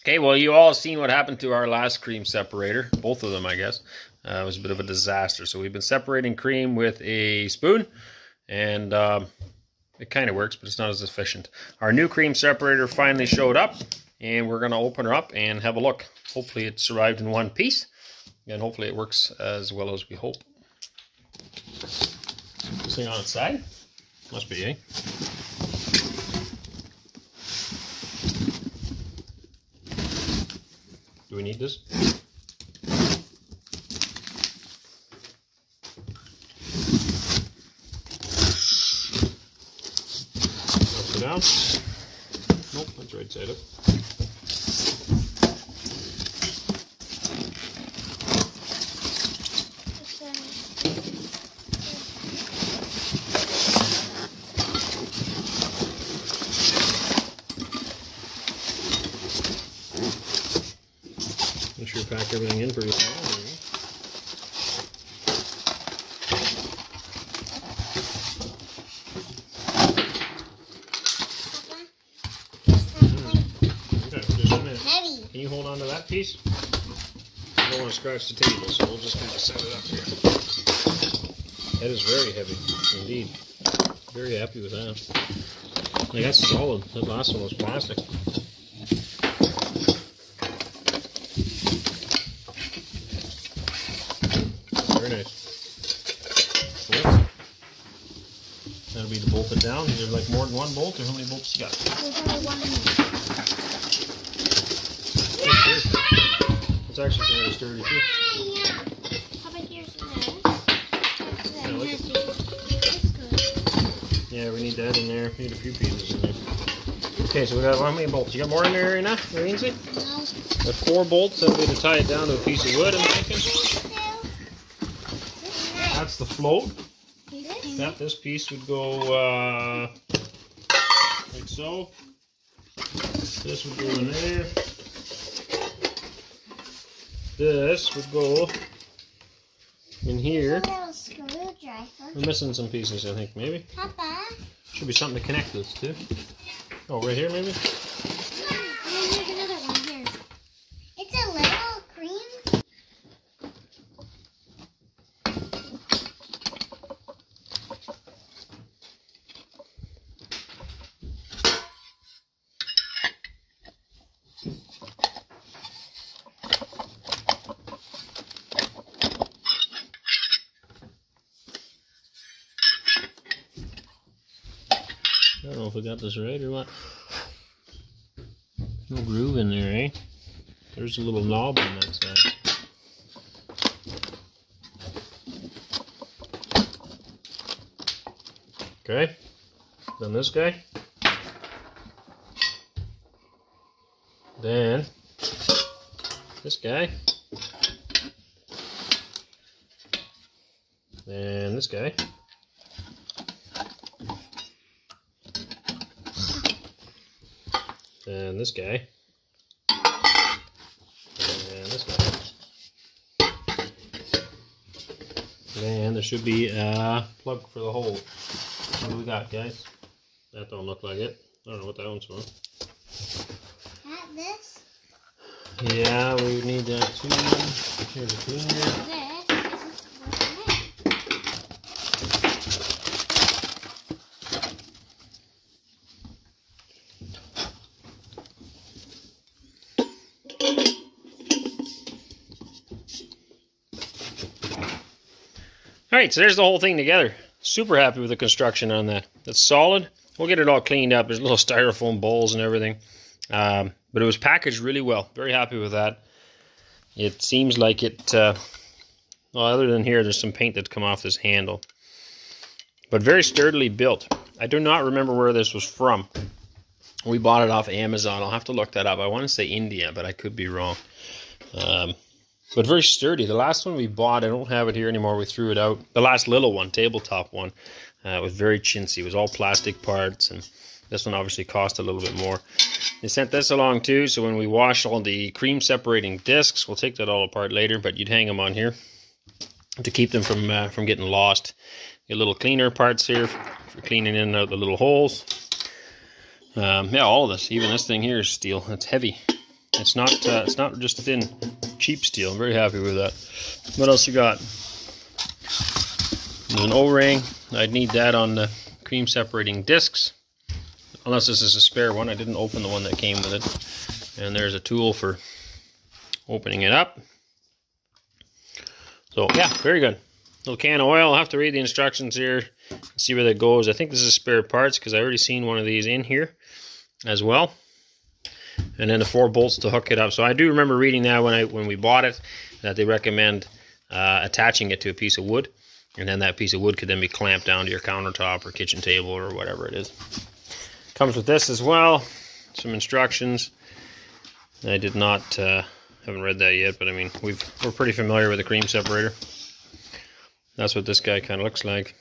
Okay, well, you all seen what happened to our last cream separator. Both of them, I guess. It was a bit of a disaster. So we've been separating cream with a spoon, and it kind of works, but it's not as efficient. Our new cream separator finally showed up, and we're going to open her up and have a look. Hopefully it survived in one piece, and hopefully it works as well as we hope. This thing on its side? Must be, eh? Do we need this? Upside down? Nope, that's right side up. Make sure to pack everything in pretty well. Okay, just a minute. Heavy. Can you hold on to that piece? I don't want to scratch the table, so we'll just kind of set it up here. That is very heavy, indeed. Very happy with that. Like, that's solid. That last one was plastic. Very nice. Bolt. That'll be the bolted down. Is there like more than one bolt, or how many bolts you got? There's only one. It's actually fairly sturdy too. Yeah. How about yours and that? Yeah, like That's good. Yeah, we need that in there. We need a few pieces in there. Okay, so we got how many bolts? You got more in there, Irina? Lindsay? No. Got 4 bolts. That'll be to tie it down to a piece of wood, I'm thinking. That's the float. Yep, this piece would go like so. This would go in there. This would go in here. We're missing some pieces, I think, maybe. Papa. Should be something to connect this to. Oh, right here, maybe? There's another one here. It's a little cream. I don't know if we got this right or what. No groove in there, eh? There's a little knob on that side. Okay. Then this guy. Then this guy. Then this guy. And this guy, and this guy, and there should be a plug for the hole. What do we got, guys? That don't look like it. I don't know what that one's for. This? Yeah, we would need that too. Here's a cleaner. Alright, so there's the whole thing together. Super happy with the construction on that. That's solid. We'll get it all cleaned up. There's little styrofoam bowls and everything. But it was packaged really well. Very happy with that. It seems like it, well, other than here, there's some paint that's come off this handle. But very sturdily built. I do not remember where this was from. We bought it off Amazon. I'll have to look that up. I want to say India, but I could be wrong. But very sturdy. The last one we bought, I don't have it here anymore. We threw it out. The last little one, tabletop one, was very chintzy. It was all plastic parts, and this one obviously cost a little bit more. They sent this along too, so when we wash all the cream separating discs, we'll take that all apart later, but you'd hang them on here to keep them from getting lost. Get little cleaner parts here for cleaning in and out the little holes. Yeah, all of this, even this thing here is steel. It's heavy. It's not just thin, cheap steel. I'm very happy with that. What else you got? There's an O-ring. I'd need that on the cream separating discs. Unless this is a spare one. I didn't open the one that came with it. And there's a tool for opening it up. So yeah, very good. Little can of oil. I'll have to read the instructions here and see where that goes. I think this is spare parts because I already seen one of these in here as well. And then the 4 bolts to hook it up. So I do remember reading that when we bought it, that they recommend attaching it to a piece of wood, and then that piece of wood could then be clamped down to your countertop or kitchen table or whatever it is. Comes with this as well, some instructions. I did not haven't read that yet, but I mean we're pretty familiar with the cream separator. That's what this guy kind of looks like,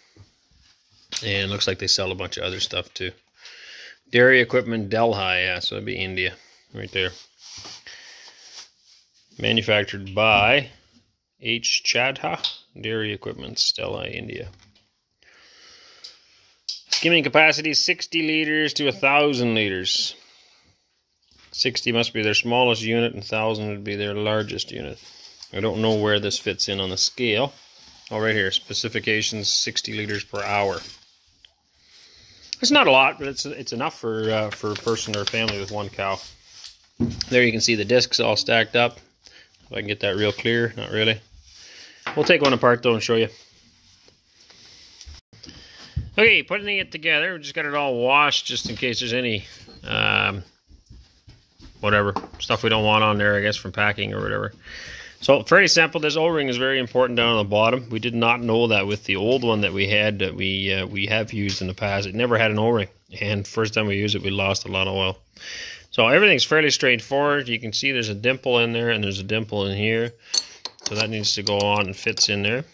and it looks like they sell a bunch of other stuff too. Dairy equipment Delhi, yeah, so that'd be India right there. Manufactured by H. Chadha Dairy Equipment, Delhi, India. Skimming capacity 60 liters to 1,000 liters. 60 must be their smallest unit, and 1,000 would be their largest unit. I don't know where this fits in on the scale. Oh, right here, specifications 60 liters per hour. It's not a lot, but it's enough for a person or a family with 1 cow. There you can see the discs all stacked up. If I can get that real clear, not really. We'll take one apart though and show you. Okay, putting it together, we just got it all washed just in case there's any whatever stuff we don't want on there, I guess, from packing or whatever. So very simple. This O-ring is very important down on the bottom. We did not know that with the old one that we had, that we have used in the past. It never had an O-ring, and first time we used it, we lost a lot of oil. So everything's fairly straightforward. You can see there's a dimple in there, and there's a dimple in here. So that needs to go on and fits in there. Of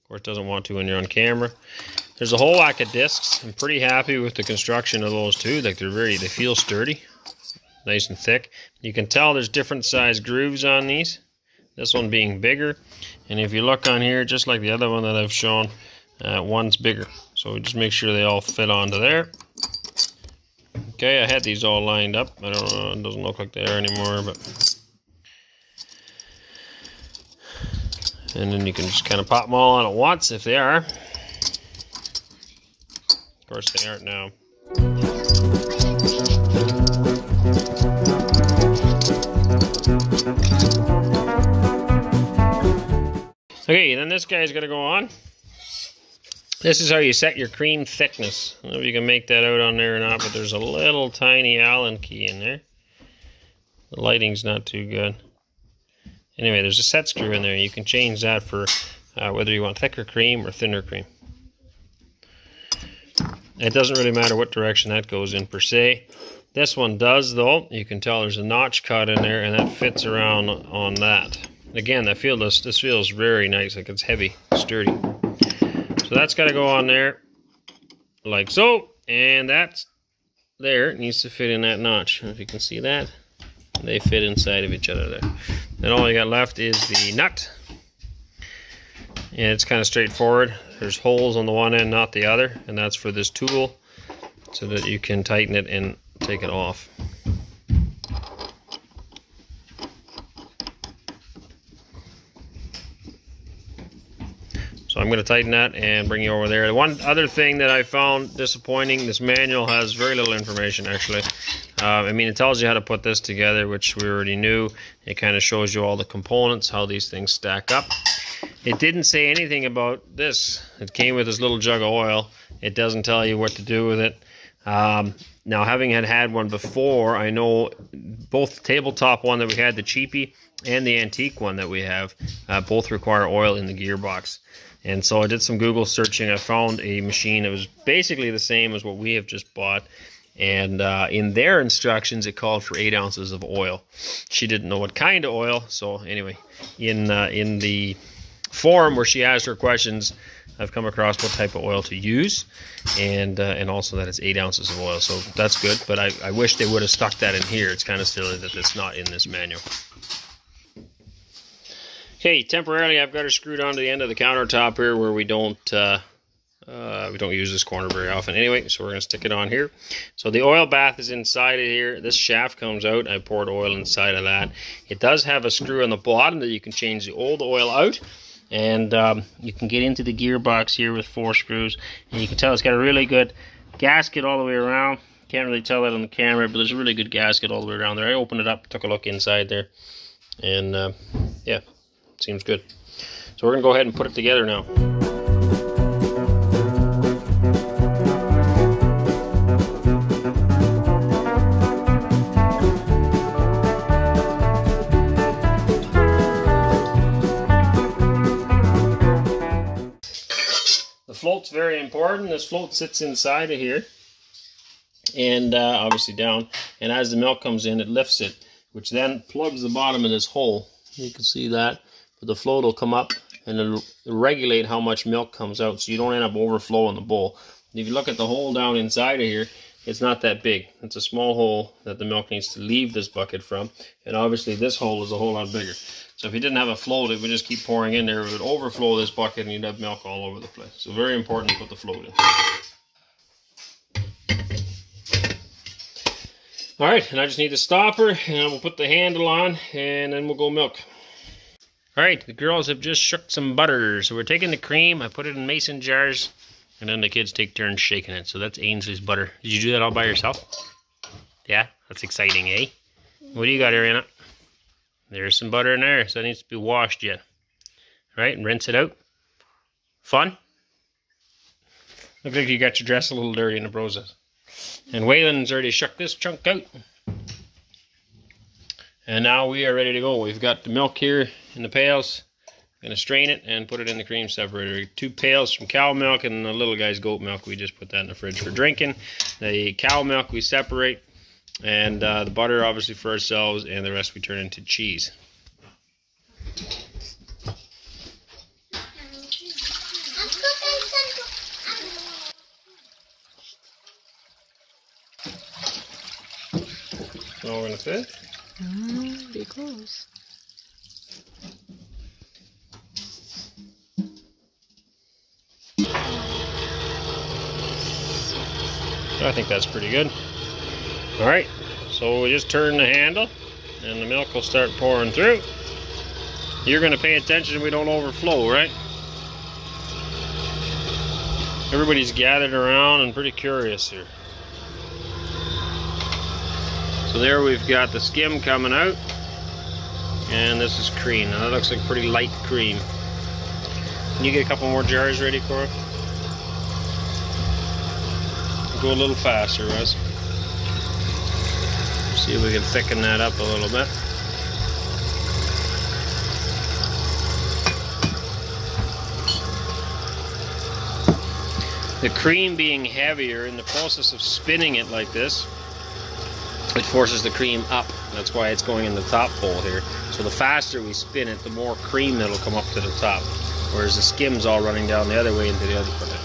course, it doesn't want to when you're on camera. There's a whole whack of discs. I'm pretty happy with the construction of those too. Like they feel sturdy. Nice and thick. You can tell there's different size grooves on these. This one being bigger. And if you look on here, just like the other one that I've shown, one's bigger. So we just make sure they all fit onto there. Okay, I had these all lined up. I don't know, it doesn't look like they are anymore, but... And then you can just kind of pop them all on at once if they are. Of course they aren't now. Okay, then this guy's got to go on. This is how you set your cream thickness. I don't know if you can make that out on there or not, but there's a little tiny Allen key in there. The lighting's not too good. Anyway, there's a set screw in there. You can change that for whether you want thicker cream or thinner cream. It doesn't really matter what direction that goes in per se. This one does though. You can tell there's a notch cut in there, and that fits around on that. Again, this feels very nice, like it's heavy, sturdy. So that's got to go on there, like so, and that's there. It needs to fit in that notch. And if you can see that, they fit inside of each other there. Then all you got left is the nut, and it's kind of straightforward. There's holes on the one end, not the other, and that's for this tool, so that you can tighten it and take it off. So I'm going to tighten that and bring you over there. The one other thing that I found disappointing, this manual has very little information actually. I mean, it tells you how to put this together, which we already knew. It kind of shows you all the components, how these things stack up. It didn't say anything about this. It came with this little jug of oil. It doesn't tell you what to do with it. Now, having had one before, I know both the tabletop one that we had, the cheapie, and the antique one that we have, both require oil in the gearbox. And so I did some Google searching. I found a machine that was basically the same as what we have just bought. And in their instructions, it called for 8 ounces of oil. She didn't know what kind of oil. So anyway, in the forum where she asked her questions, I've come across what type of oil to use, and also that it's 8 ounces of oil. So that's good, but I wish they would have stuck that in here. It's kind of silly that it's not in this manual. Okay, temporarily I've got her screwed onto the end of the countertop here where we don't We don't use this corner very often anyway, so we're going to stick it on here. So the oil bath is inside of here. This shaft comes out. I poured oil inside of that. It does have a screw on the bottom that you can change the old oil out. And you can get into the gearbox here with 4 screws. And you can tell it's got a really good gasket all the way around. Can't really tell that on the camera, but there's a really good gasket all the way around there. I opened it up, took a look inside there. And yeah, seems good. So we're going to go ahead and put it together now. Float's very important. This float sits inside of here and obviously down, and as the milk comes in it lifts it, which then plugs the bottom of this hole. You can see that, but the float will come up and it'll regulate how much milk comes out, so you don't end up overflowing the bowl. And if you look at the hole down inside of here, it's not that big. It's a small hole that the milk needs to leave this bucket from, and obviously this hole is a whole lot bigger. So if you didn't have a float, it would just keep pouring in there. It would overflow this bucket and you'd have milk all over the place. So very important to put the float in. Alright, and I just need the stopper, and we'll put the handle on, and then we'll go milk. Alright, the girls have just shook some butter. So we're taking the cream, I put it in mason jars, and then the kids take turns shaking it. So that's Ainsley's butter. Did you do that all by yourself? Yeah? That's exciting, eh? What do you got, Ariana? There's some butter in there, so it needs to be washed yet. Right, and rinse it out. Fun? Looks like you got your dress a little dirty in the process. And Waylon's already shook this chunk out. And now we are ready to go. We've got the milk here in the pails. I'm going to strain it and put it in the cream separator. 2 pails from cow milk and the little guy's goat milk. We just put that in the fridge for drinking. The cow milk we separate. And the butter obviously for ourselves, and the rest we turn into cheese. All gonna fit? Be close. I think that's pretty good. Alright, so we just turn the handle and the milk will start pouring through. You're going to pay attention we don't overflow, right? Everybody's gathered around and pretty curious here. So there we've got the skim coming out, and this is cream. Now that looks like pretty light cream. Can you get a couple more jars ready, Cora? Go a little faster, Russ. See if we can thicken that up a little bit. The cream being heavier, in the process of spinning it like this, it forces the cream up. That's why it's going in the top bowl here. So the faster we spin it, the more cream that'll come up to the top. Whereas the skim's all running down the other way into the other bucket.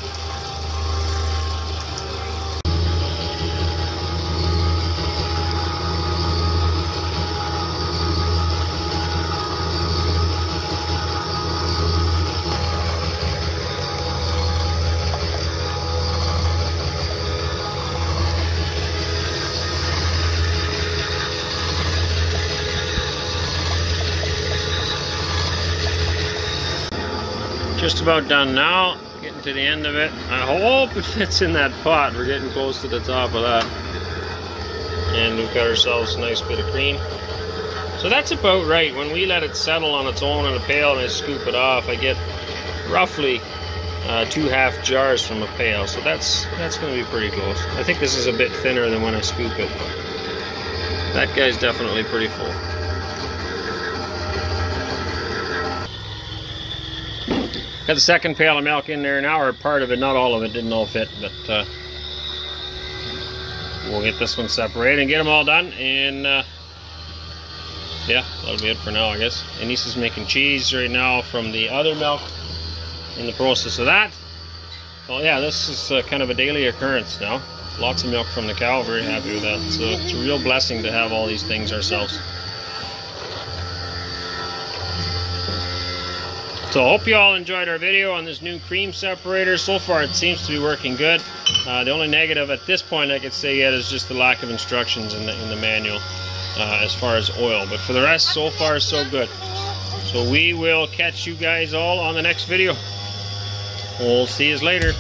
Just about done now, getting to the end of it. I hope it fits in that pot. We're getting close to the top of that. And we've got ourselves a nice bit of cream. So that's about right. When we let it settle on its own in a pail and I scoop it off, I get roughly 2.5 jars from a pail. So that's going to be pretty close. I think this is a bit thinner than when I scoop it. That guy's definitely pretty full. Got the second pail of milk in there now, or part of it, not all of it, didn't all fit, but we'll get this one separated and get them all done, and yeah, that'll be it for now, I guess. Anise is making cheese right now from the other milk, in the process of that. Well, yeah, this is kind of a daily occurrence now. Lots of milk from the cow, very happy with that. So it's a real blessing to have all these things ourselves. So I hope you all enjoyed our video on this new cream separator. So far it seems to be working good. The only negative at this point I could say yet is just the lack of instructions in the manual as far as oil. But for the rest, so far so good. So we will catch you guys all on the next video. We'll see you later.